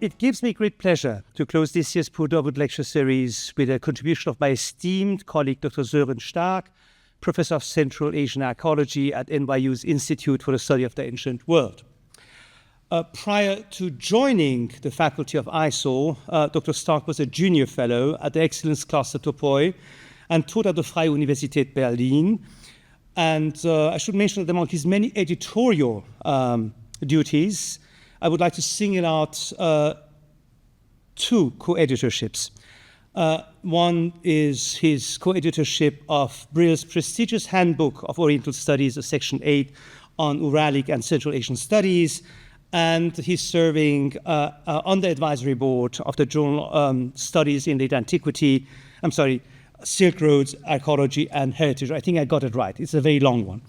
It gives me great pleasure to close this year's Purdue lecture series with a contribution of my esteemed colleague, Dr. Sören Stark, Professor of Central Asian Archaeology at NYU's Institute for the Study of the Ancient World. Prior to joining the faculty of ISO, Dr. Stark was a junior fellow at the Excellence Class at Turquoise and taught at the Freie Universität Berlin. And I should mention that among his many editorial duties, I would like to single out two co-editorships. One is his co-editorship of Brill's prestigious Handbook of Oriental Studies, Section 8 on Uralic and Central Asian Studies, and he's serving on the advisory board of the journal Studies in Late Antiquity, Silk Roads, Archaeology and Heritage. I think I got it right. It's a very long one.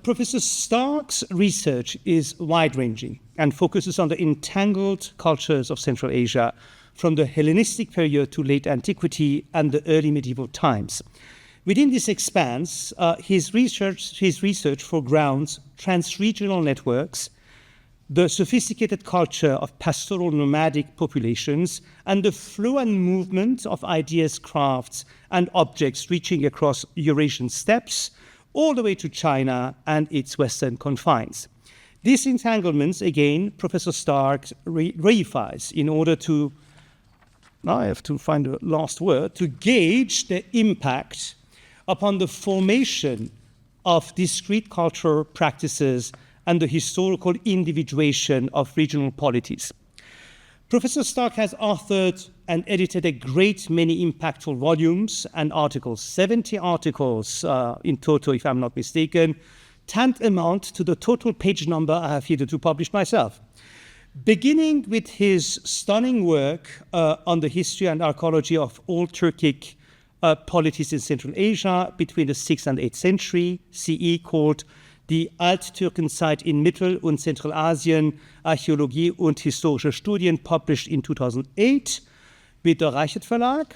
Professor Stark's research is wide-ranging and focuses on the entangled cultures of Central Asia from the Hellenistic period to late antiquity and the early medieval times. Within this expanse, his research foregrounds transregional networks, the sophisticated culture of pastoral nomadic populations, and the flow and movement of ideas, crafts, and objects reaching across Eurasian steppes, all the way to China and its western confines. These entanglements, again, Professor Stark reifies in order to, now I have to find the last word, to gauge the impact upon the formation of discrete cultural practices and the historical individuation of regional polities. Professor Stark has authored and edited a great many impactful volumes and articles, 70 articles in total, if I'm not mistaken, tantamount to the total page number I have hitherto published myself. Beginning with his stunning work on the history and archaeology of old Turkic polities in Central Asia between the 6th and 8th century CE, called Die Alttürkenzeit in Mittel- und Zentralasien, Archäologie und historische Studien, published in 2008 with the Reichert Verlag.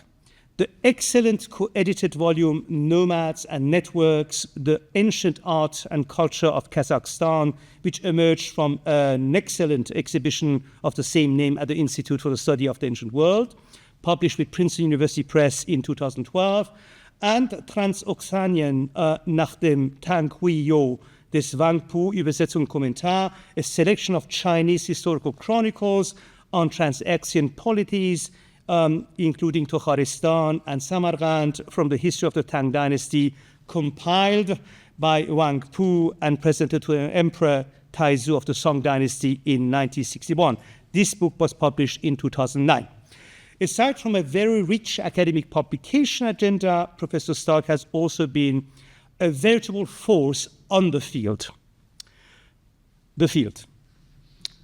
The excellent co-edited volume Nomads and Networks, the Ancient Art and Culture of Kazakhstan, which emerged from an excellent exhibition of the same name at the Institute for the Study of the Ancient World, published with Princeton University Press in 2012, and Transoxanien nach dem Tanquillo des Wangpu, Übersetzung Kommentar, a selection of Chinese historical chronicles on Transaxian polities, including Tukharistan and Samarkand from the history of the Tang dynasty, compiled by Wang Pu and presented to Emperor Taizu of the Song dynasty in 1961. This book was published in 2009. Aside from a very rich academic publication agenda, Professor Stark has also been a veritable force on the field.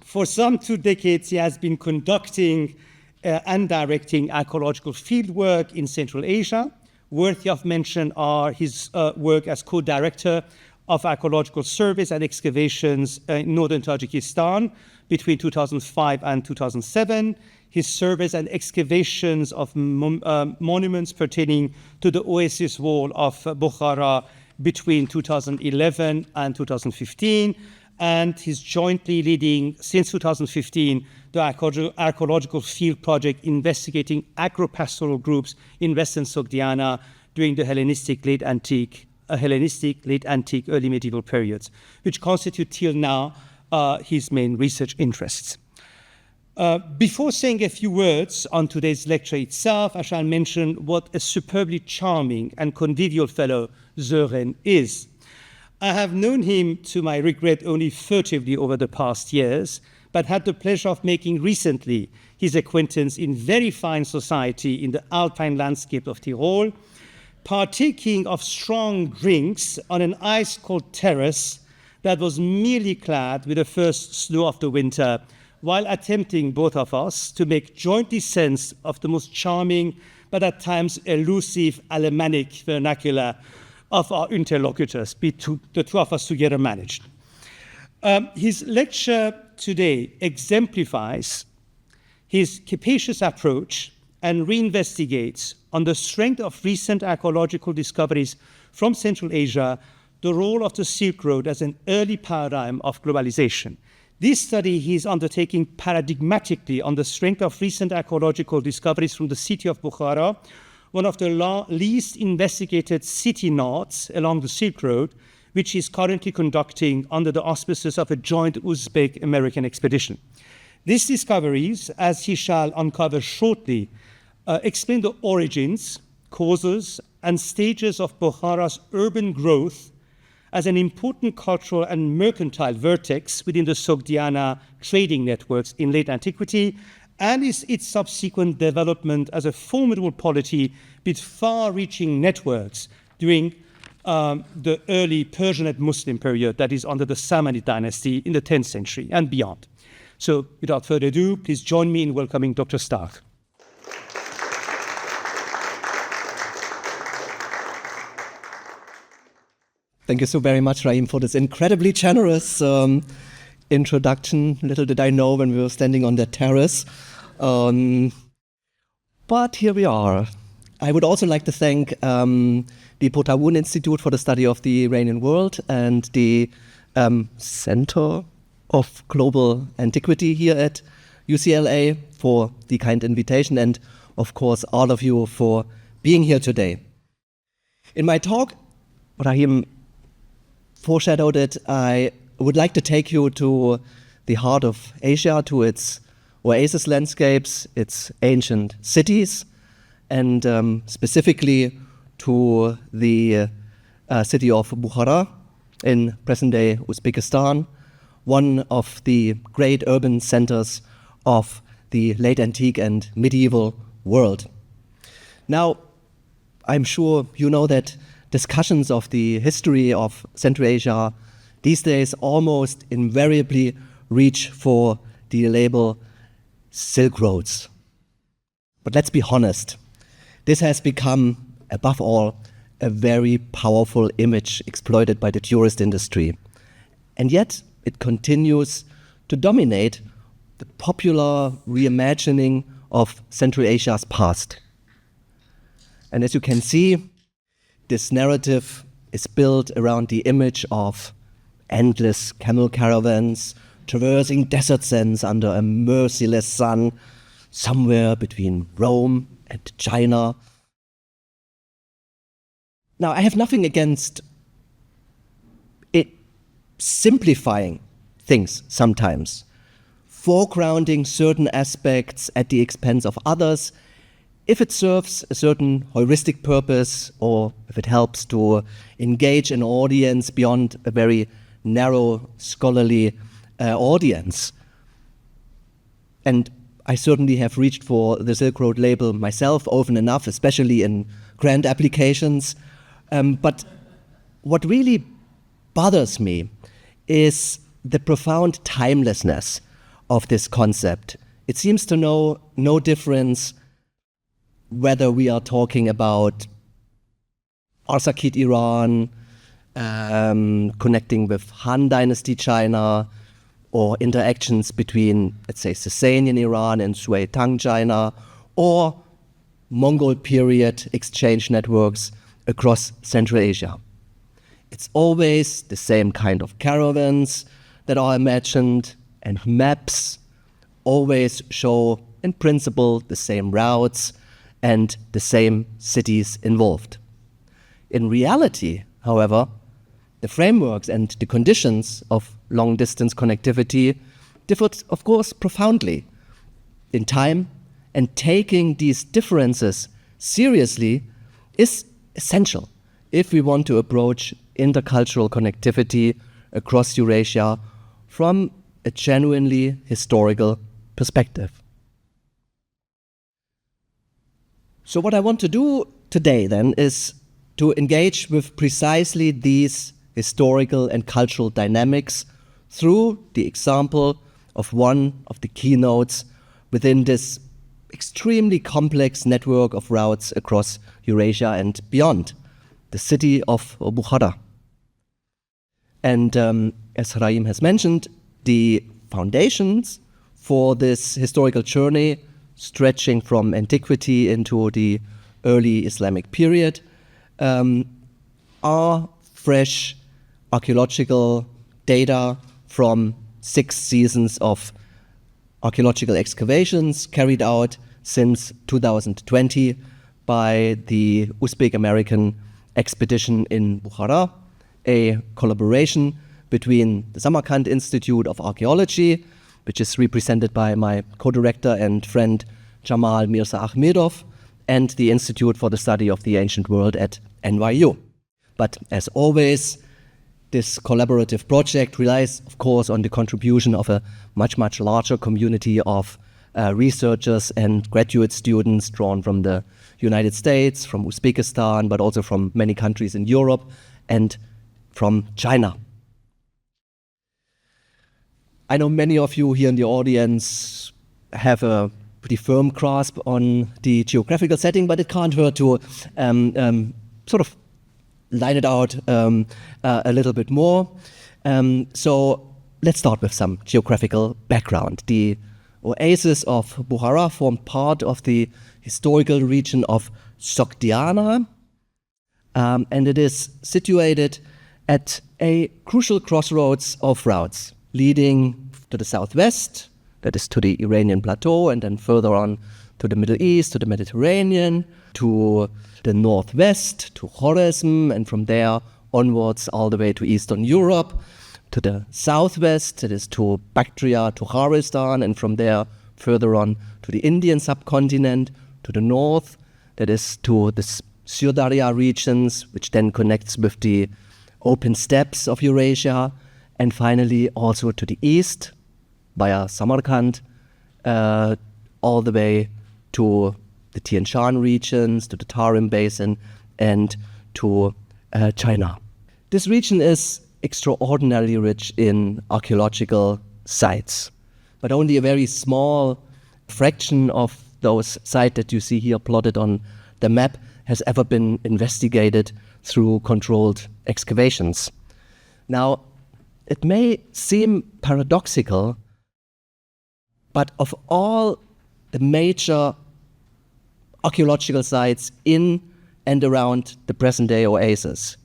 For some 2 decades, he has been conducting and directing archaeological fieldwork in Central Asia. Worthy of mention are his work as co-director of archaeological surveys and excavations in northern Tajikistan between 2005 and 2007, his surveys and excavations of monuments pertaining to the Oasis Wall of Bukhara between 2011 and 2015, and he's jointly leading, since 2015, the archaeological field project investigating agro-pastoral groups in western Sogdiana during the Hellenistic late antique, early medieval periods, which constitute till now his main research interests. Before saying a few words on today's lecture itself, I shall mention what a superbly charming and convivial fellow Sören is. I have known him, to my regret, only furtively over the past years, but had the pleasure of making recently his acquaintance in very fine society in the alpine landscape of Tyrol, partaking of strong drinks on an ice-cold terrace that was merely clad with the first snow of the winter, while attempting, both of us, to make jointly sense of the most charming but at times elusive Alemannic vernacular of our interlocutors, the 2 of us together managed. His lecture today exemplifies his capacious approach and reinvestigates, on the strength of recent archaeological discoveries from Central Asia, the role of the Silk Road as an early paradigm of globalization. This study he is undertaking paradigmatically on the strength of recent archaeological discoveries from the city of Bukhara, one of the least investigated city nodes along the Silk Road, which he is currently conducting under the auspices of a joint Uzbek-American expedition. These discoveries, as he shall uncover shortly, explain the origins, causes, and stages of Bukhara's urban growth as an important cultural and mercantile vertex within the Sogdiana trading networks in late antiquity, and its subsequent development as a formidable polity with far-reaching networks during the early Persianate Muslim period, that is under the Samanid dynasty in the 10th century and beyond. So without further ado, please join me in welcoming Dr. Stark. Thank you so very much, Raim, for this incredibly generous introduction. Little did I know when we were standing on that terrace. But here we are. I would also like to thank the Potawun Institute for the Study of the Iranian World and the Center of Global Antiquity here at UCLA for the kind invitation, and of course all of you for being here today. In my talk, Rahim foreshadowed it, I would like to take you to the heart of Asia, to its oasis landscapes, its ancient cities, and specifically to the city of Bukhara in present-day Uzbekistan, one of the great urban centers of the late antique and medieval world. Now, I'm sure you know that discussions of the history of Central Asia these days almost invariably reach for the label Silk Roads. But let's be honest, this has become, above all, a very powerful image exploited by the tourist industry. And yet it continues to dominate the popular reimagining of Central Asia's past. And as you can see, this narrative is built around the image of endless camel caravans traversing desert sands under a merciless sun somewhere between Rome and China. Now, I have nothing against it simplifying things sometimes, foregrounding certain aspects at the expense of others, if it serves a certain heuristic purpose or if it helps to engage an audience beyond a very narrow scholarly audience. And I certainly have reached for the Silk Road label myself often enough, especially in grant applications. But what really bothers me is the profound timelessness of this concept. It seems to know no difference whether we are talking about Arsakid Iran, connecting with Han Dynasty China, or interactions between, let's say, Sasanian Iran and Sui Tang China, or Mongol period exchange networks across Central Asia. It's always the same kind of caravans that are imagined, and maps always show, in principle, the same routes and the same cities involved. In reality, however, the frameworks and the conditions of long-distance connectivity differed, of course, profoundly in time, and taking these differences seriously is essential if we want to approach intercultural connectivity across Eurasia from a genuinely historical perspective. So what I want to do today then is to engage with precisely these historical and cultural dynamics through the example of one of the keynotes within this extremely complex network of routes across Eurasia and beyond, the city of Bukhara. And as Raim has mentioned, the foundations for this historical journey, stretching from antiquity into the early Islamic period, are fresh archaeological data from 6 seasons of archaeological excavations carried out since 2020 by the Uzbek-American Expedition in Bukhara, a collaboration between the Samarkand Institute of Archaeology, which is represented by my co-director and friend Jamal Mirzaakhmedov, and the Institute for the Study of the Ancient World at NYU. But as always, this collaborative project relies, of course, on the contribution of a much, much larger community of researchers and graduate students drawn from the United States, from Uzbekistan, but also from many countries in Europe and from China. I know many of you here in the audience have a pretty firm grasp on the geographical setting, but it can't hurt to sort of line it out a little bit more. So let's start with some geographical background. The oasis of Bukhara formed part of the historical region of Sogdiana, and it is situated at a crucial crossroads of routes leading to the southwest, that is to the Iranian plateau, and then further on to the Middle East, to the Mediterranean, to the northwest, to Khwarezm, and from there onwards all the way to Eastern Europe, to the southwest, that is to Bactria, to Kharistan, and from there further on to the Indian subcontinent, to the north, that is to the Syrdarya regions, which then connects with the open steppes of Eurasia, and finally also to the east via Samarkand, all the way to the Tian Shan regions, to the Tarim Basin, and to China. This region is extraordinarily rich in archaeological sites, but only a very small fraction of those sites that you see here plotted on the map has ever been investigated through controlled excavations. Now, it may seem paradoxical, but of all the major archaeological sites in and around the present-day oasis,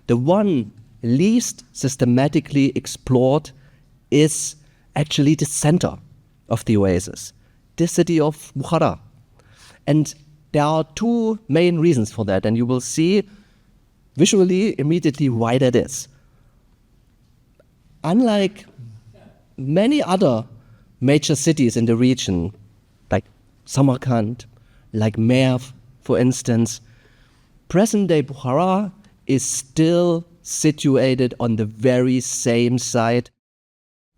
the one least systematically explored is actually the center of the oasis, the city of Bukhara. And there are two main reasons for that, and you will see visually immediately why that is. Unlike many other major cities in the region, like Samarkand, like Merv, for instance, present-day Bukhara is still situated on the very same site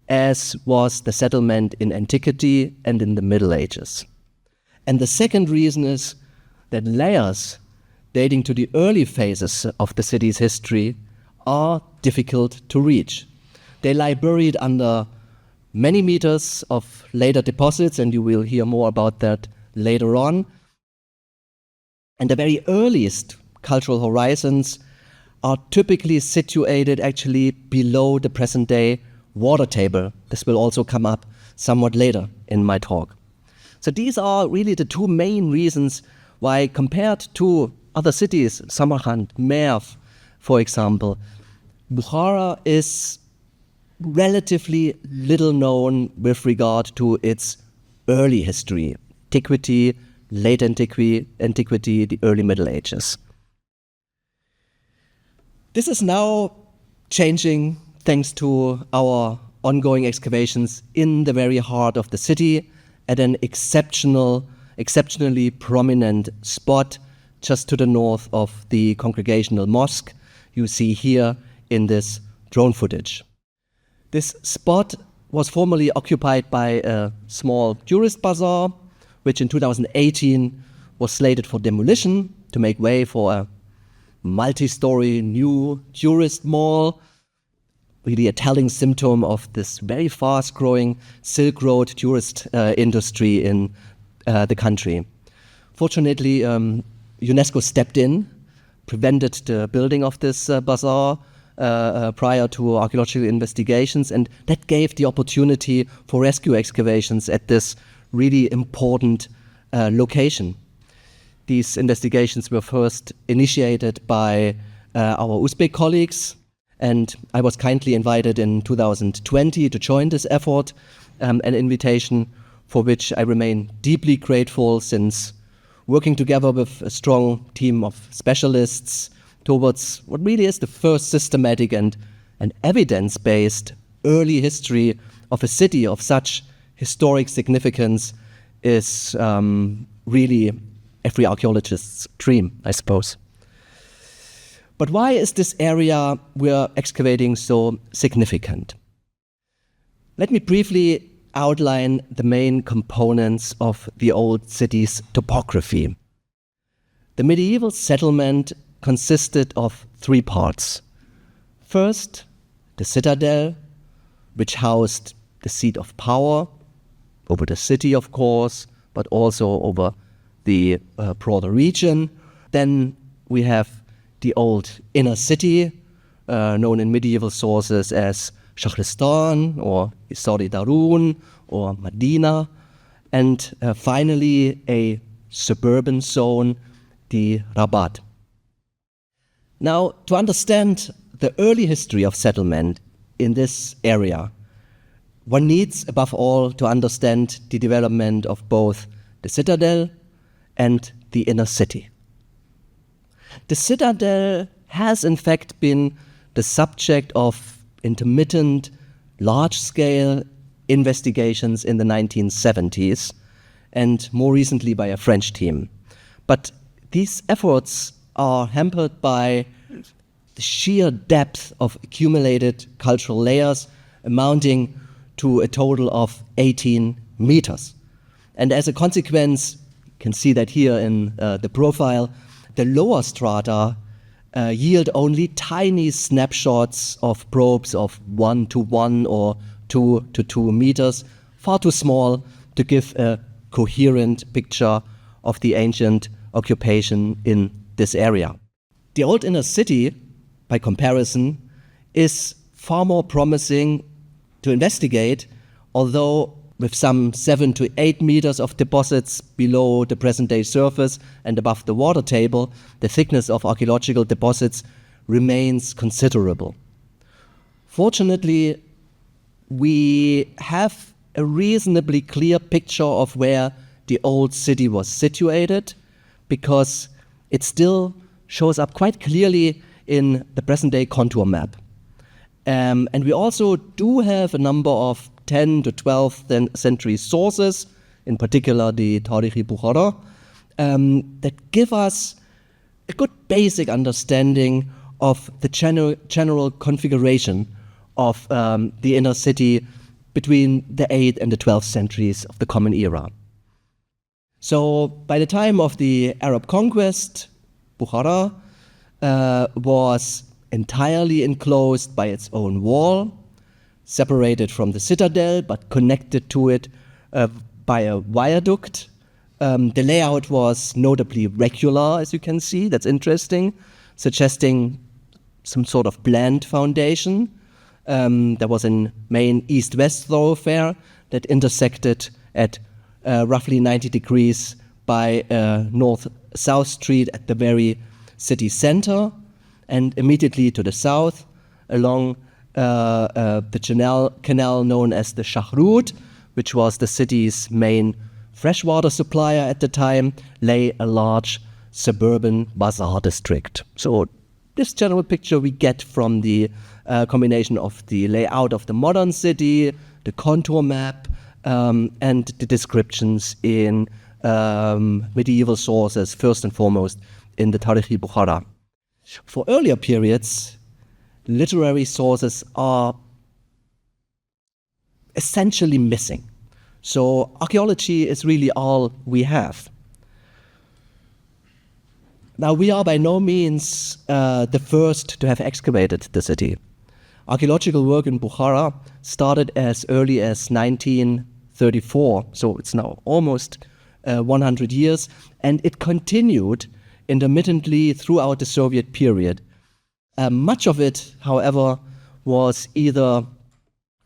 as was the settlement in antiquity and in the Middle Ages. And the second reason is that layers dating to the early phases of the city's history are difficult to reach. They lie buried under many meters of later deposits, and you will hear more about that later on. And the very earliest cultural horizons are typically situated actually below the present-day water table. This will also come up somewhat later in my talk. So these are really the two main reasons why, compared to other cities, Samarkand, Merv, for example, Bukhara is relatively little known with regard to its early history, antiquity, late antiquity, the early Middle Ages. This is now changing thanks to our ongoing excavations in the very heart of the city at an exceptionally prominent spot just to the north of the congregational mosque you see here in this drone footage. This spot was formerly occupied by a small tourist bazaar, which in 2018 was slated for demolition to make way for a multi-story new tourist mall, really a telling symptom of this very fast-growing Silk Road tourist industry in the country. Fortunately, UNESCO stepped in, prevented the building of this bazaar prior to archaeological investigations, and that gave the opportunity for rescue excavations at this really important location. These investigations were first initiated by our Uzbek colleagues, And I was kindly invited in 2020 to join this effort, an invitation for which I remain deeply grateful, since working together with a strong team of specialists towards what really is the first systematic and evidence-based early history of a city of such historic significance is really every archaeologist's dream, I suppose. But why is this area we're excavating so significant? Let me briefly outline the main components of the old city's topography. The medieval settlement consisted of three parts. First, the citadel, which housed the seat of power over the city, of course, but also over the broader region. Then we have the old inner city, known in medieval sources as Shahristan or Isari Darun or Medina, and finally a suburban zone, the Rabat. Now, to understand the early history of settlement in this area, one needs, above all, to understand the development of both the citadel and the inner city. The citadel has, in fact, been the subject of intermittent, large-scale investigations in the 1970s, and more recently by a French team. But these efforts are hampered by the sheer depth of accumulated cultural layers amounting to a total of 18 meters. And as a consequence, you can see that here in the profile, the lower strata yield only tiny snapshots of probes of 1 to 1 or 2 to 2 meters, far too small to give a coherent picture of the ancient occupation in this area. The old inner city, by comparison, is far more promising to investigate, although with some 7 to 8 meters of deposits below the present-day surface and above the water table, the thickness of archaeological deposits remains considerable. Fortunately, we have a reasonably clear picture of where the old city was situated, because it still shows up quite clearly in the present-day contour map. And we also do have a number of 10 to 12th century sources, in particular the Tarikh-i Bukhara, that give us a good basic understanding of the general configuration of the inner city between the 8th and the 12th centuries of the Common Era. So by the time of the Arab conquest, Bukhara was entirely enclosed by its own wall, separated from the citadel but connected to it by a viaduct. The layout was notably regular, as you can see. That's interesting, suggesting some sort of planned foundation. There was a main east-west thoroughfare that intersected at roughly 90 degrees by north-south street at the very city center, and immediately to the south, along the canal known as the Shahrud, which was the city's main freshwater supplier at the time, lay a large suburban bazaar district. So this general picture we get from the combination of the layout of the modern city, the contour map, and the descriptions in medieval sources, first and foremost in the Tarikh-i Bukhara. For earlier periods, literary sources are essentially missing. So archaeology is really all we have. Now, we are by no means the first to have excavated the city. Archaeological work in Bukhara started as early as 1934, so it's now almost 100 years, and it continued intermittently throughout the Soviet period. Much of it, however, was either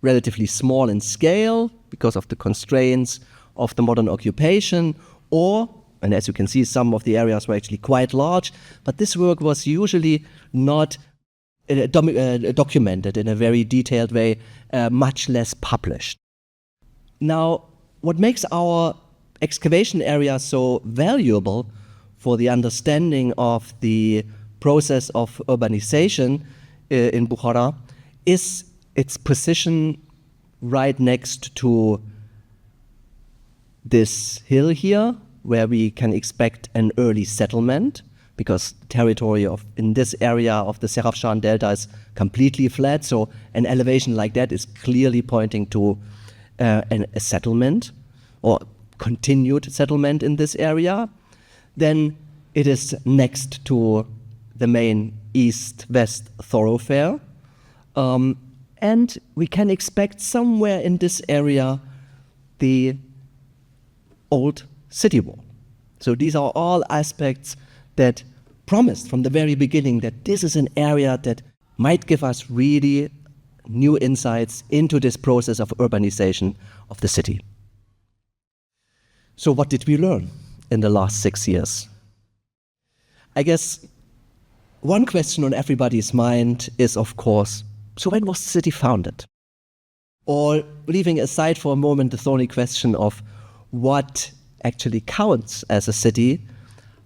relatively small in scale because of the constraints of the modern occupation, or, and as you can see, some of the areas were actually quite large, but this work was usually not documented in a very detailed way, much less published. Now, what makes our excavation area so valuable for the understanding of the process of urbanization in Bukhara is its position right next to this hill here, where we can expect an early settlement, because territory in this area of the Serafshan Delta is completely flat, so an elevation like that is clearly pointing to a settlement or continued settlement in this area. Then it is next to the main east-west thoroughfare, and we can expect somewhere in this area the old city wall. So these are all aspects that promised from the very beginning that this is an area that might give us really new insights into this process of urbanization of the city. So what did we learn in the last 6 years? I guess one question on everybody's mind is, of course, so when was the city founded? Or leaving aside for a moment the thorny question of what actually counts as a city,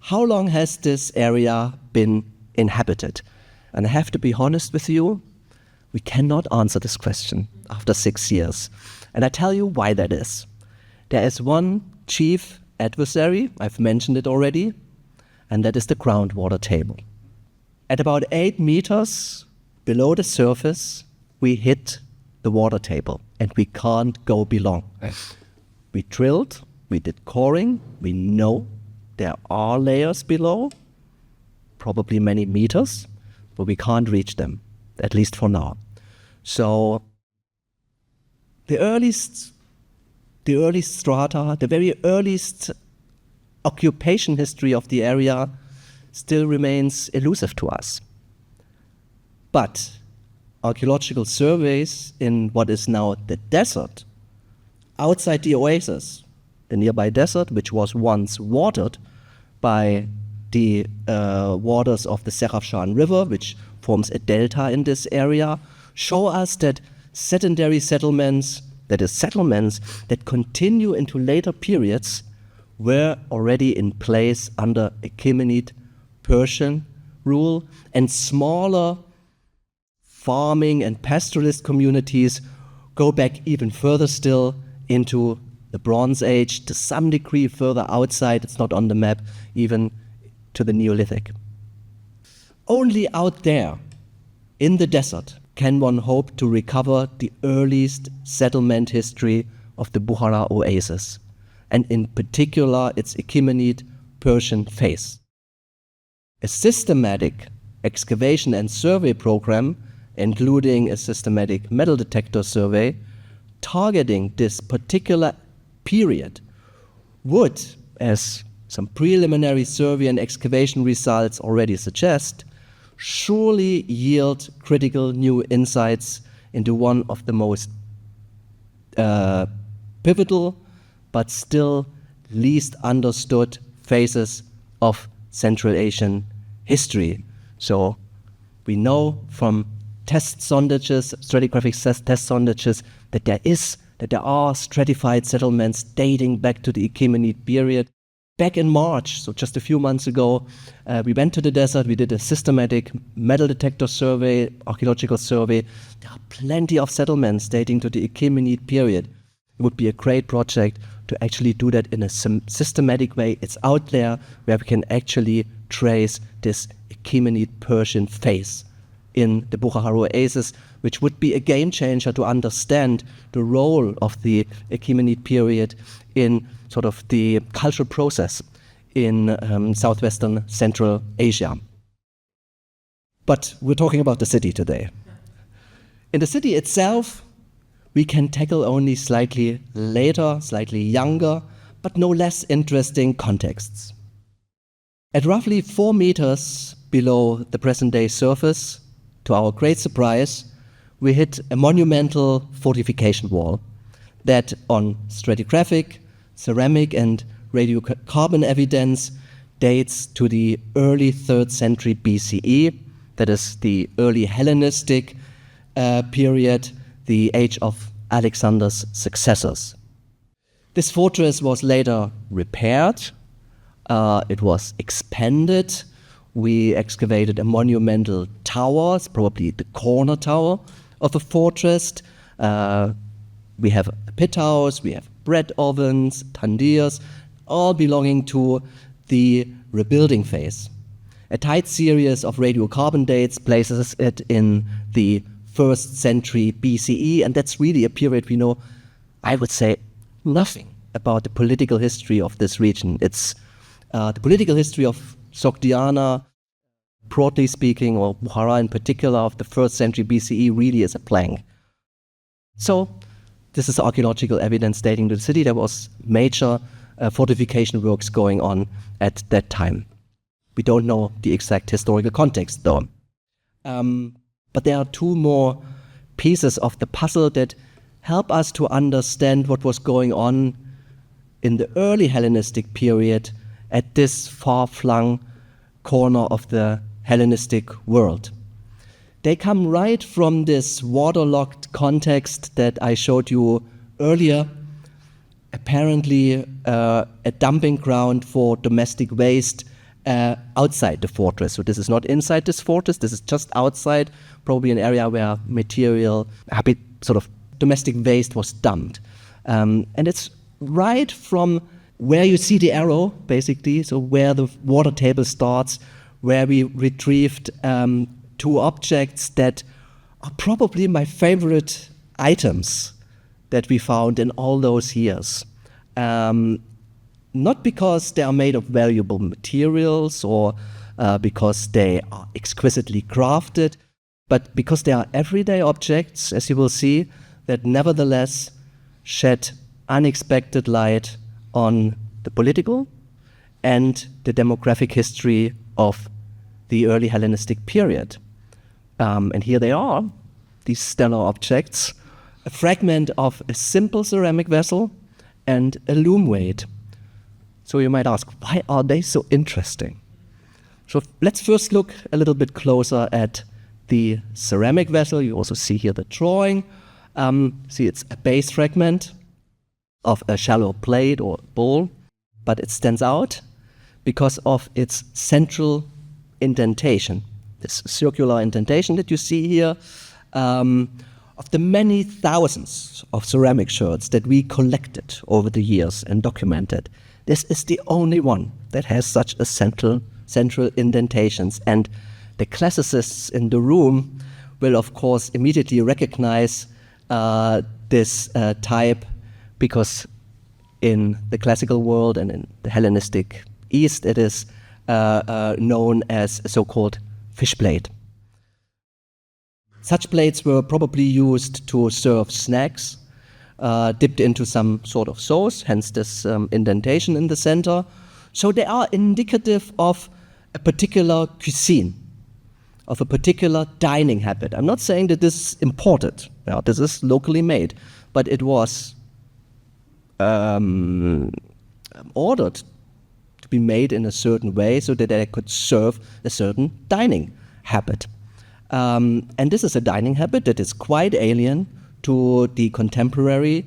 how long has this area been inhabited? And I have to be honest with you, we cannot answer this question after 6 years. And I tell you why that is. There is one chief adversary, I've mentioned it already, and that is the groundwater table. At about 8 meters below the surface, we hit the water table, and we can't go below. We drilled, we did coring, we know there are layers below, probably many meters, but we can't reach them, at least for now. So the earliest strata, the very earliest occupation history of the area still remains elusive to us. But archaeological surveys in what is now the desert, outside the oasis, the nearby desert, which was once watered by the waters of the Serafshan River, which forms a delta in this area, show us that secondary settlements, that is, settlements that continue into later periods, were already in place under Achaemenid Persian rule, and smaller farming and pastoralist communities go back even further still into the Bronze Age, to some degree further outside, it's not on the map, even to the Neolithic. Only out there, in the desert, can one hope to recover the earliest settlement history of the Bukhara oasis, and in particular its Achaemenid Persian phase. A systematic excavation and survey program, including a systematic metal detector survey, targeting this particular period, would, as some preliminary survey and excavation results already suggest, surely yield critical new insights into one of the most pivotal but still least understood phases of Central Asian history. So we know from test sondages, stratigraphic test sondages, that there are stratified settlements dating back to the Achaemenid period. Back in March, so just a few months ago, we went to the desert, we did a systematic metal detector survey, archaeological survey. There are plenty of settlements dating to the Achaemenid period. It would be a great project to actually do that in a systematic way. It's out there where we can actually trace this Achaemenid Persian phase in the Bukhara oasis, which would be a game changer to understand the role of the Achaemenid period in sort of the cultural process in southwestern Central Asia. But we're talking about the city today. In the city itself, we can tackle only slightly later, slightly younger, but no less interesting contexts. At roughly 4 meters below the present-day surface, to our great surprise, we hit a monumental fortification wall that, on stratigraphic, ceramic and radiocarbon evidence, dates to the early 3rd century BCE, that is the early Hellenistic period, the age of Alexander's successors. This fortress was later repaired, it was expanded. We excavated a monumental tower, probably the corner tower of a fortress. We have a pit house, we have bread ovens, tandirs, all belonging to the rebuilding phase. A tight series of radiocarbon dates places it in the 1st century BCE, and that's really a period we know, I would say, nothing about the political history of this region. It's the political history of Sogdiana, broadly speaking, or Bukhara in particular, of the 1st century BCE really is a blank. So this is archaeological evidence dating to the city. There was major fortification works going on at that time. We don't know the exact historical context though. But there are two more pieces of the puzzle that help us to understand what was going on in the early Hellenistic period at this far-flung corner of the Hellenistic world. They come right from this waterlogged context that I showed you earlier, apparently a dumping ground for domestic waste outside the fortress. So this is not inside this fortress, this is just outside, probably an area where material, sort of domestic waste was dumped. And it's right from where you see the arrow, basically, so where the water table starts, where we retrieved two objects that are probably my favorite items that we found in all those years. Not because they are made of valuable materials or because they are exquisitely crafted, but because they are everyday objects, as you will see, that nevertheless shed unexpected light on the political and the demographic history of the early Hellenistic period. And here they are, these stellar objects, a fragment of a simple ceramic vessel and a loom weight. So you might ask, why are they so interesting? So let's first look a little bit closer at the ceramic vessel. You also see here the drawing. See, it's a base fragment of a shallow plate or bowl, but it stands out because of its central indentation, this circular indentation that you see here. Of the many thousands of ceramic sherds that we collected over the years and documented, this is the only one that has such a central indentations. And the classicists in the room will, of course, immediately recognize this type, because in the classical world and in the Hellenistic East, it is known as a so-called fish plate. Such plates were probably used to serve snacks, dipped into some sort of sauce, hence this indentation in the center. So they are indicative of a particular cuisine, of a particular dining habit. I'm not saying that this is imported. Now, this is locally made, but it was ordered to be made in a certain way so that they could serve a certain dining habit. And this is a dining habit that is quite alien to the contemporary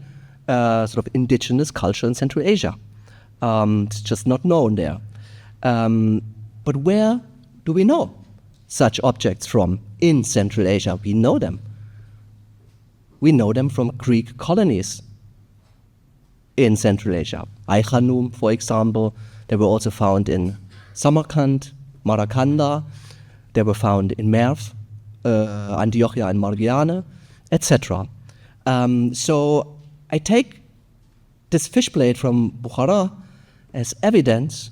sort of indigenous culture in Central Asia. It's just not known there. But where do we know such objects from in Central Asia? We know them. We know them from Greek colonies in Central Asia. Aichanum, for example, they were also found in Samarkand, Marakanda, they were found in Merv, Antiochia and Margiane, etc. So I take this fish plate from Bukhara as evidence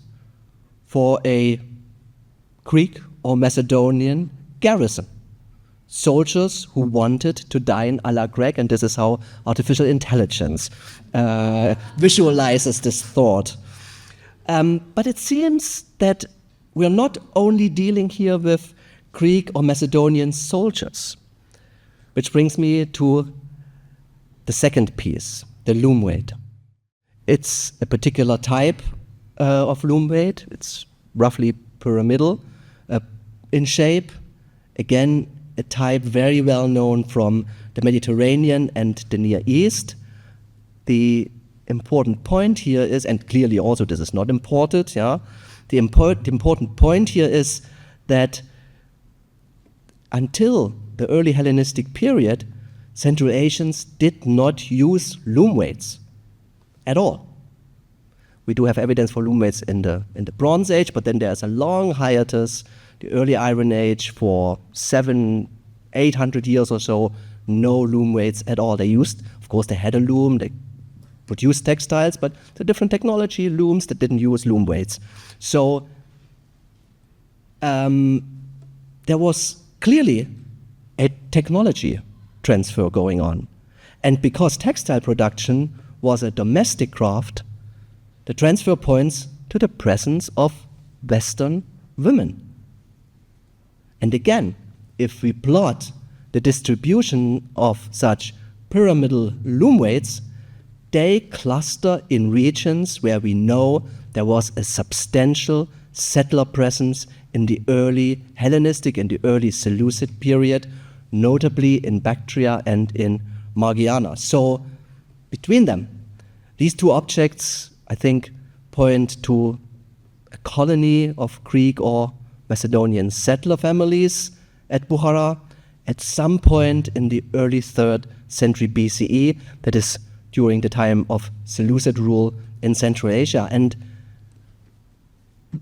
for a Greek or Macedonian garrison. Soldiers who wanted to dine a la Grec, and this is how artificial intelligence visualizes this thought. But it seems that we're not only dealing here with Greek or Macedonian soldiers, which brings me to the second piece, the loom weight. It's a particular type of loom weight. It's roughly pyramidal in shape, Again, a type very well known from the Mediterranean and the Near East. The important point here is, and clearly also this is not imported, yeah. The important point here is that until the early Hellenistic period, Central Asians did not use loom weights at all. We do have evidence for loom weights in the Bronze Age, but then there's a long hiatus, the early Iron Age, for 700-800 years or so, no loom weights at all. They used, of course, they had a loom, they produced textiles, but it's a different technology, looms that didn't use loom weights. So there was clearly a technology transfer going on. And because textile production was a domestic craft, the transfer points to the presence of Western women. And again, if we plot the distribution of such pyramidal loom weights, they cluster in regions where we know there was a substantial settler presence in the early Hellenistic and the early Seleucid period, notably in Bactria and in Margiana. So between them, these two objects, I think, point to a colony of Greek or Macedonian settler families at Bukhara at some point in the early 3rd century BCE, that is during the time of Seleucid rule in Central Asia. And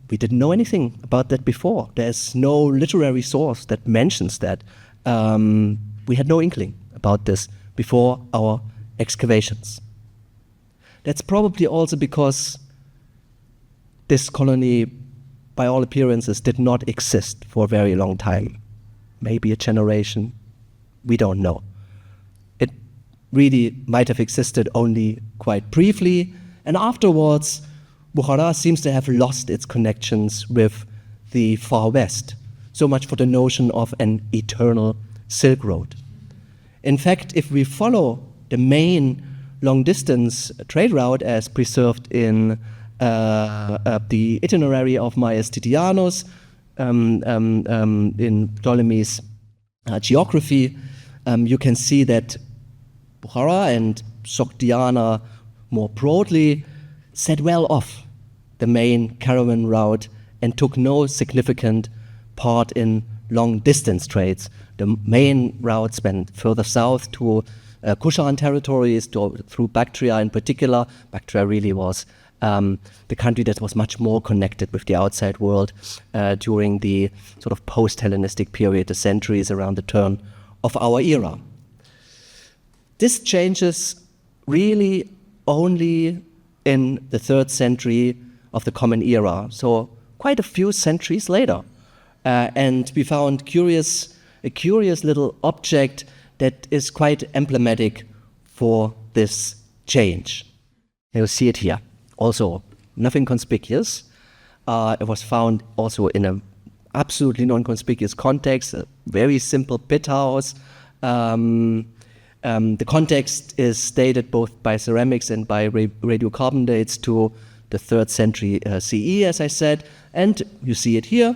we didn't know anything about that before. There's no literary source that mentions that. We had no inkling about this before our excavations. That's probably also because this colony, by all appearances, did not exist for a very long time. Maybe a generation, we don't know. It really might have existed only quite briefly, and afterwards, Bukhara seems to have lost its connections with the far west. So much for the notion of an eternal Silk Road. In fact, if we follow the main long-distance trade route as preserved in the itinerary of Maius Titianus in Ptolemy's geography, you can see that Bukhara and Sogdiana more broadly set well off the main caravan route and took no significant part in long-distance trades. The main routes went further south to Kushan territories, through Bactria in particular. Bactria really was the country that was much more connected with the outside world during the sort of post-Hellenistic period, the centuries around the turn of our era. This changes really only in the 3rd century of the Common Era, so quite a few centuries later. And we found a curious little object that is quite emblematic for this change. You see it here. Also, nothing conspicuous. It was found also in an absolutely non-conspicuous context, a very simple pit house. The context is dated both by ceramics and by radiocarbon dates to the 3rd century CE, as I said. And you see it here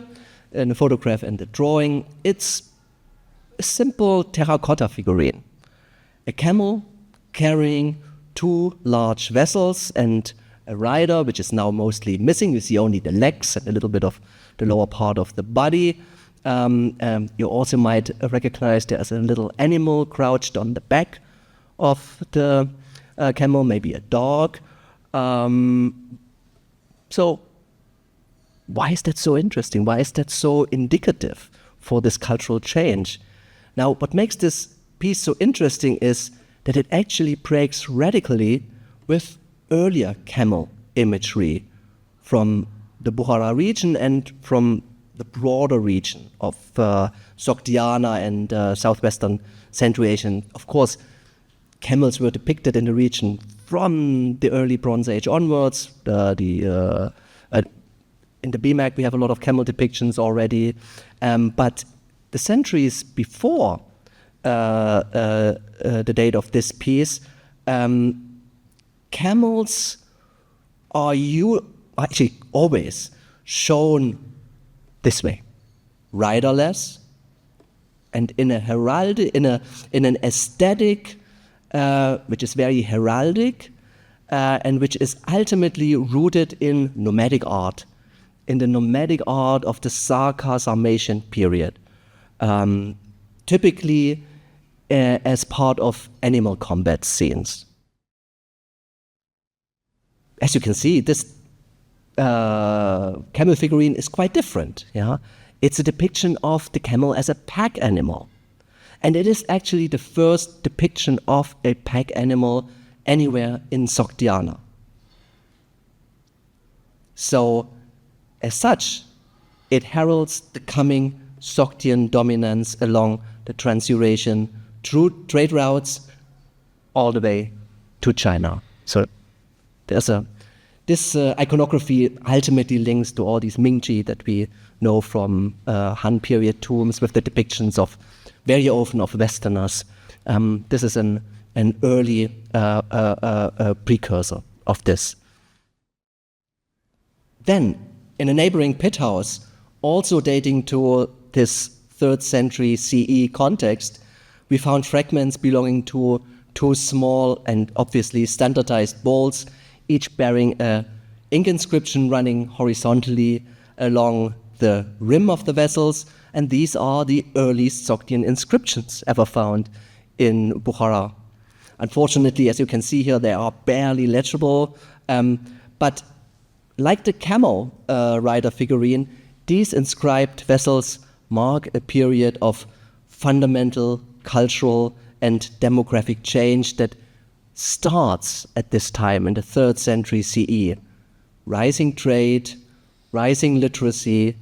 in the photograph and the drawing. It's a simple terracotta figurine. A camel carrying 2 large vessels and a rider, which is now mostly missing. You see only the legs and a little bit of the lower part of the body. You also might recognize there's a little animal crouched on the back of the camel, maybe a dog. So why is that so interesting? Why is that so indicative for this cultural change? Now, what makes this piece so interesting is that it actually breaks radically with earlier camel imagery from the Bukhara region and from the broader region of Sogdiana and southwestern Central Asia. Of course, camels were depicted in the region from the early Bronze Age onwards. In the BMAC, we have a lot of camel depictions already. But the centuries before the date of this piece, camels are actually always shown this way, riderless, and in an aesthetic which is very heraldic and which is ultimately rooted in nomadic art, in the nomadic art of the Sarkar-Sarmatian period, typically as part of animal combat scenes. As you can see, this camel figurine is quite different. Yeah? It's a depiction of the camel as a pack animal. And it is actually the first depiction of a pack animal anywhere in Sogdiana. So, as such, it heralds the coming Sogdian dominance along the Trans-Eurasian trade routes all the way to China. So, this iconography ultimately links to all these Mingji that we know from Han period tombs with the depictions of very often of Westerners. This is an early precursor of this. Then, in a neighboring pit house, also dating to this 3rd century CE context, we found fragments belonging to 2 small and obviously standardized bowls, each bearing an ink inscription running horizontally along the rim of the vessels, and these are the earliest Sogdian inscriptions ever found in Bukhara. Unfortunately, as you can see here, they are barely legible, but like the camel rider figurine, these inscribed vessels mark a period of fundamental cultural and demographic change that starts at this time in the 3rd century CE. Rising trade, rising literacy,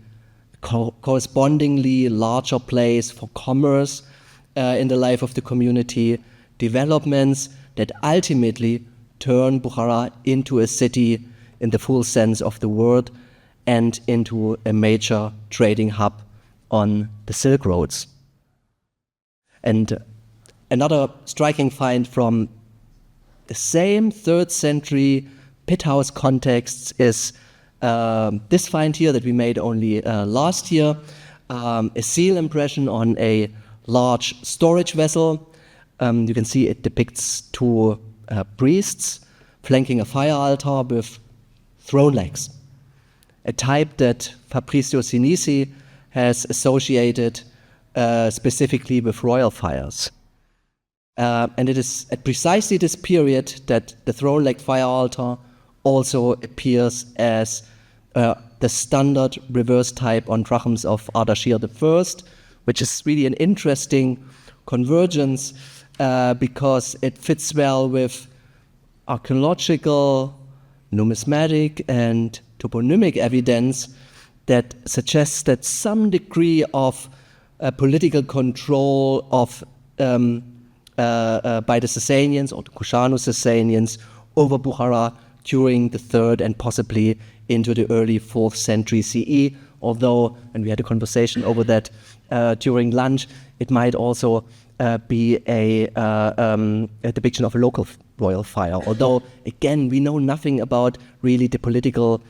correspondingly larger place for commerce in the life of the community, developments that ultimately turn Bukhara into a city in the full sense of the word and into a major trading hub on the Silk Roads. And another striking find from the same 3rd century pit house context is this find here that we made only last year, a seal impression on a large storage vessel. You can see it depicts 2 priests flanking a fire altar with throne legs, a type that Fabrizio Sinisi has associated specifically with royal fires. And it is at precisely this period that the throne-legged fire altar also appears as the standard reverse type on drachms of Ardashir I, which is really an interesting convergence because it fits well with archaeological, numismatic, and toponymic evidence that suggests that some degree of political control of by the Sasanians or the Kushano-Sasanians over Bukhara during the 3rd and possibly into the early 4th century CE, although, and we had a conversation over that during lunch, it might also be a depiction of a local royal fire, although, again, we know nothing about really the political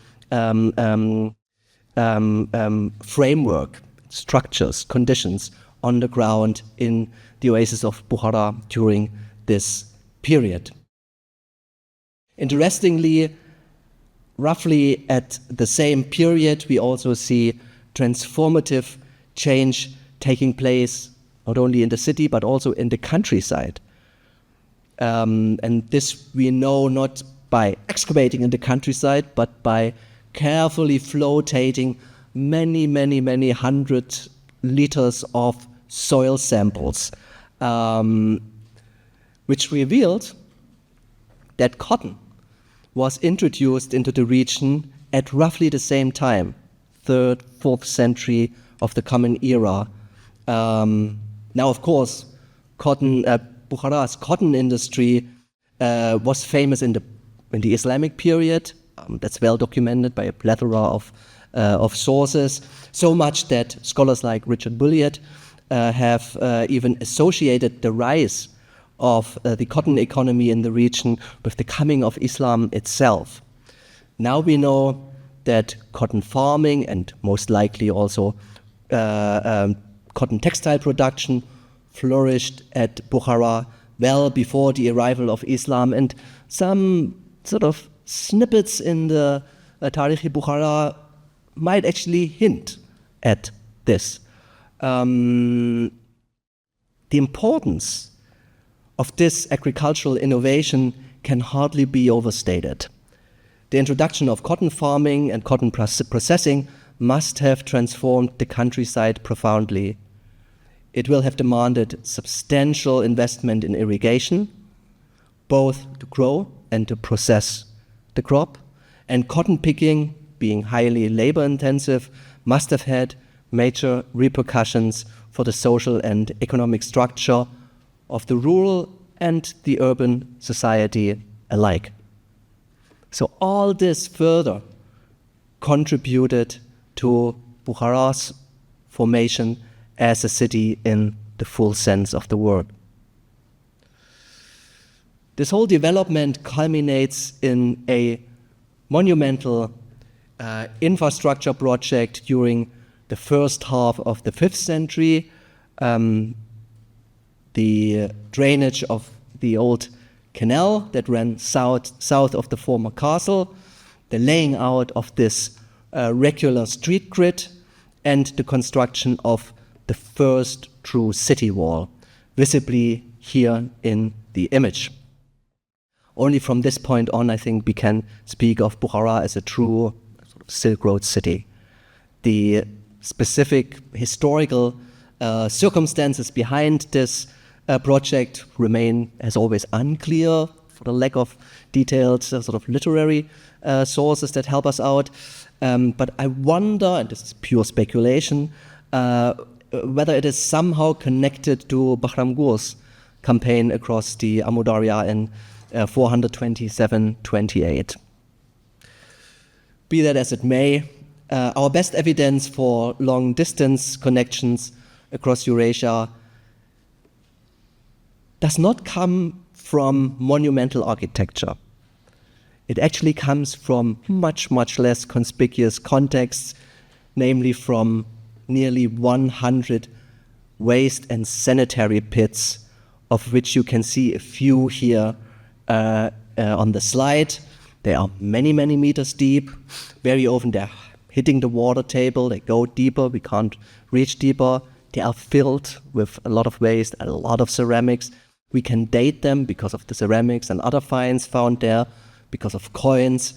framework, structures, conditions on the ground in the oasis of Bukhara during this period. Interestingly, roughly at the same period, we also see transformative change taking place not only in the city but also in the countryside. And this we know not by excavating in the countryside but by carefully flotating many hundred liters of soil samples, which revealed that cotton was introduced into the region at roughly the same time, 3rd, 4th century of the Common Era. Now, of course, Bukhara's cotton industry was famous in the Islamic period. That's well documented by a plethora of sources, so much that scholars like Richard Bulliett have even associated the rise of the cotton economy in the region with the coming of Islam itself. Now we know that cotton farming and most likely also cotton textile production flourished at Bukhara well before the arrival of Islam, and some sort of snippets in the Tarikh-e Bukhara might actually hint at this. The importance of this agricultural innovation can hardly be overstated. The introduction of cotton farming and cotton processing must have transformed the countryside profoundly. It will have demanded substantial investment in irrigation, both to grow and to process the crop, and cotton picking, being highly labor-intensive, must have had major repercussions for the social and economic structure of the rural and the urban society alike. So all this further contributed to Bukhara's formation as a city in the full sense of the word. This whole development culminates in a monumental infrastructure project during the first half of the 5th century. The drainage of the old canal that ran south of the former castle, the laying out of this regular street grid, and the construction of the first true city wall, visibly here in the image. Only from this point on, I think, we can speak of Bukhara as a true sort of Silk Road city. The specific historical circumstances behind this project remain, as always, unclear for the lack of detailed sort of literary sources that help us out. But I wonder, and this is pure speculation, whether it is somehow connected to Bahram Gur's campaign across the Amu Darya in 427-28. Be that as it may, our best evidence for long-distance connections across Eurasia does not come from monumental architecture. It actually comes from much, much less conspicuous contexts, namely from nearly 100 waste and sanitary pits, of which you can see a few here on the slide. They are many, many meters deep. Very often they're hitting the water table. They go deeper. We can't reach deeper. They are filled with a lot of waste, a lot of ceramics. We can date them because of the ceramics and other finds found there, because of coins,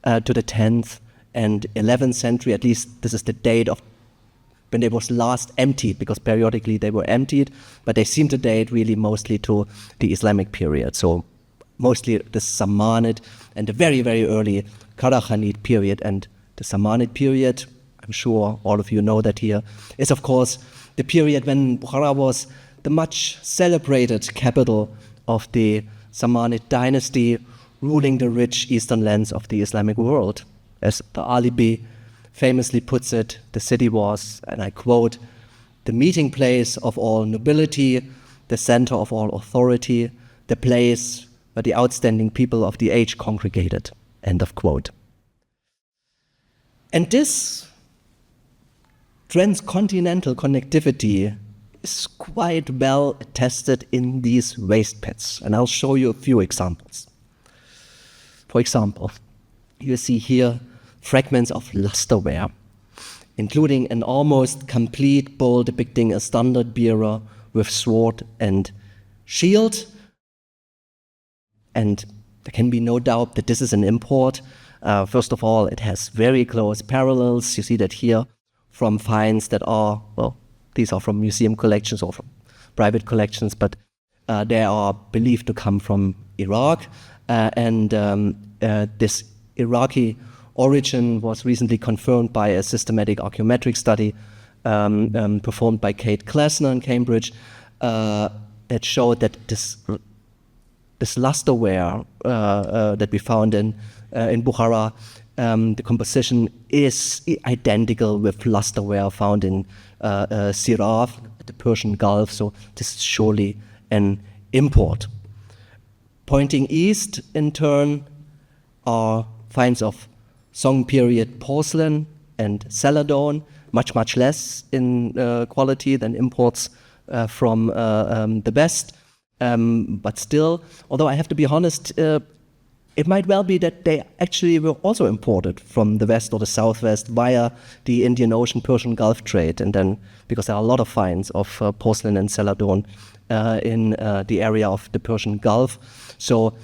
to the 10th and 11th century. At least this is the date of when they was last emptied, because periodically they were emptied, but they seem to date really mostly to the Islamic period. So mostly the Samanid and the very, very early Karaghanid period. And the Samanid period, I'm sure all of you know that here, is of course the period when Bukhara was the much celebrated capital of the Samanid dynasty, ruling the rich eastern lands of the Islamic world. As the Alibi famously puts it, the city was, and I quote, the meeting place of all nobility, the center of all authority, the place where the outstanding people of the age congregated, end of quote. And this transcontinental connectivity is quite well attested in these waste pits, and I'll show you a few examples. For example, you see here fragments of lusterware, including an almost complete bowl depicting a standard bearer with sword and shield. And there can be no doubt that this is an import. First of all, it has very close parallels. You see that here from finds that are, well, these are from museum collections or from private collections, but they are believed to come from Iraq. This Iraqi origin was recently confirmed by a systematic archaeometric study performed by Kate Klesner in Cambridge that showed that this lusterware that we found in Bukhara, the composition is identical with lusterware found in Siraf, the Persian Gulf, so this is surely an import. Pointing east, in turn, are finds of Song period porcelain and celadon, much less in quality than imports from the West. But still, although I have to be honest, it might well be that they actually were also imported from the West or the Southwest via the Indian Ocean, Persian Gulf trade. And then, because there are a lot of finds of porcelain and celadon in the area of the Persian Gulf. So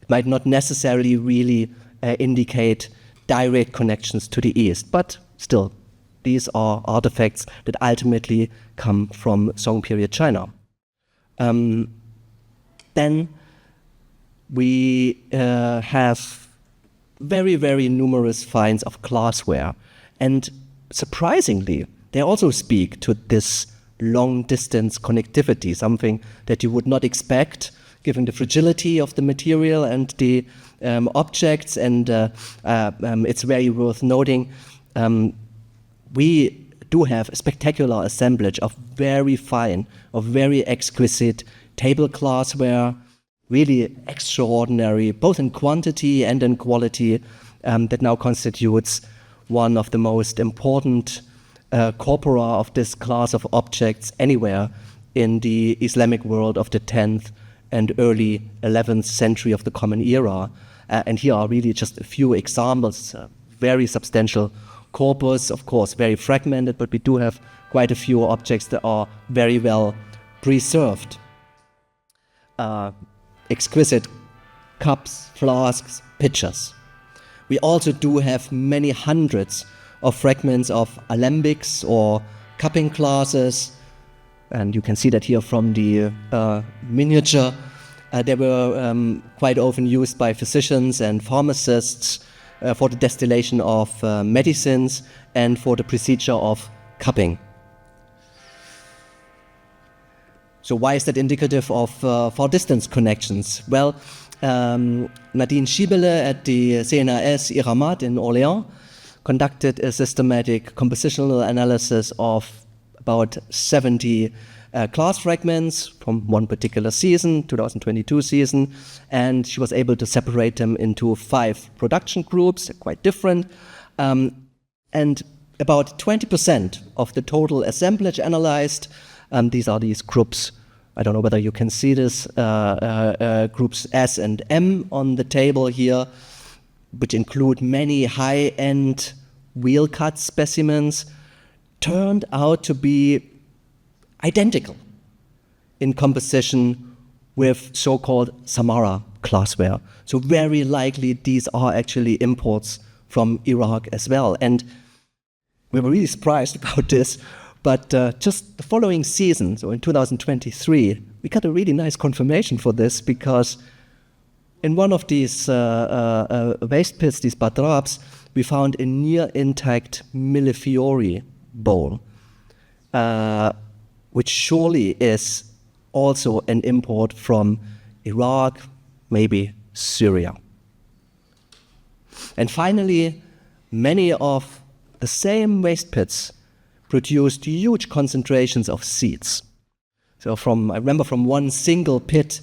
it might not necessarily really indicate direct connections to the East. But still, these are artifacts that ultimately come from Song period China. Then we have very, very numerous finds of glassware. And surprisingly, they also speak to this long-distance connectivity, something that you would not expect given the fragility of the material and the objects. And it's very worth noting, we do have a spectacular assemblage of very fine, of very exquisite table glassware, really extraordinary, both in quantity and in quality, that now constitutes one of the most important corpora of this class of objects anywhere in the Islamic world of the 10th and early 11th century of the Common Era. And here are really just a few examples, very substantial corpus, of course, very fragmented, but we do have quite a few objects that are very well preserved. Exquisite cups, flasks, pitchers. We also do have many hundreds of fragments of alembics or cupping glasses, and you can see that here from the miniature. They were quite often used by physicians and pharmacists for the distillation of medicines and for the procedure of cupping. So why is that indicative of far distance connections? Well, Nadine Schiebele at the CNRS Iramat in Orléans conducted a systematic compositional analysis of about 70 glass fragments from one particular season, 2022 season, and she was able to separate them into 5 production groups, quite different, and about 20% of the total assemblage analyzed. These are these groups. I don't know whether you can see this, groups S and M on the table here, which include many high-end wheel-cut specimens, turned out to be identical in composition with so-called Samara glassware. So very likely these are actually imports from Iraq as well. And we were really surprised about this. But just the following season, so in 2023, we got a really nice confirmation for this, because in one of these waste pits, these badrabs, we found a near intact millefiori bowl, which surely is also an import from Iraq, maybe Syria. And finally, many of the same waste pits produced huge concentrations of seeds. So I remember from one single pit,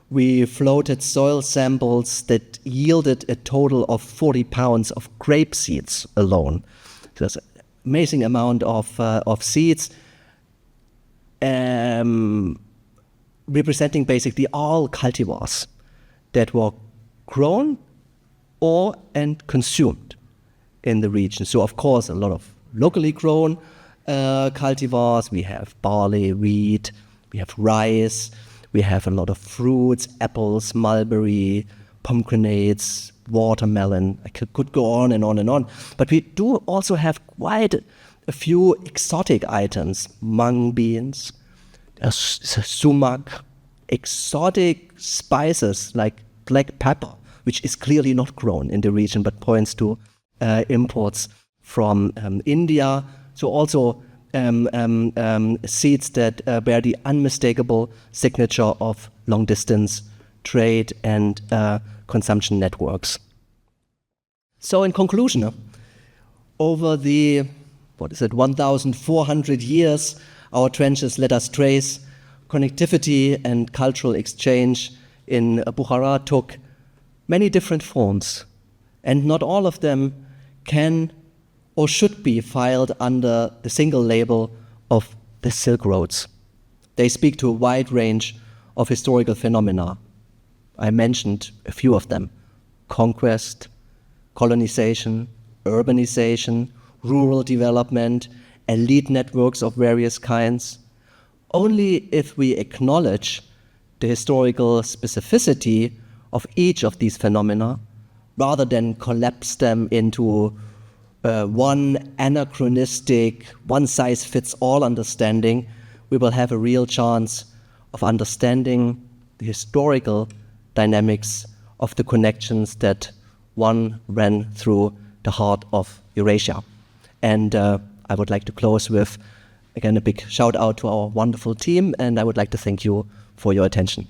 we floated soil samples that yielded a total of 40 pounds of grape seeds alone. So that's an amazing amount of seeds, representing basically all cultivars that were grown and consumed in the region. So of course, a lot of locally grown cultivars. We have barley, wheat, we have rice, we have a lot of fruits, apples, mulberry, pomegranates, watermelon. I could go on and on and on. But we do also have quite a few exotic items, mung beans, sumac, exotic spices like black pepper, which is clearly not grown in the region but points to imports from India. So also seeds that bear the unmistakable signature of long-distance trade and consumption networks. So in conclusion, over the, 1,400 years, our trenches let us trace connectivity and cultural exchange in Bukhara took many different forms, and not all of them can or should be filed under the single label of the Silk Roads. They speak to a wide range of historical phenomena. I mentioned a few of them: conquest, colonization, urbanization, rural development, elite networks of various kinds. Only if we acknowledge the historical specificity of each of these phenomena, rather than collapse them into one anachronistic, one-size-fits-all understanding, we will have a real chance of understanding the historical dynamics of the connections that one ran through the heart of Eurasia. And I would like to close with, again, a big shout out to our wonderful team, and I would like to thank you for your attention.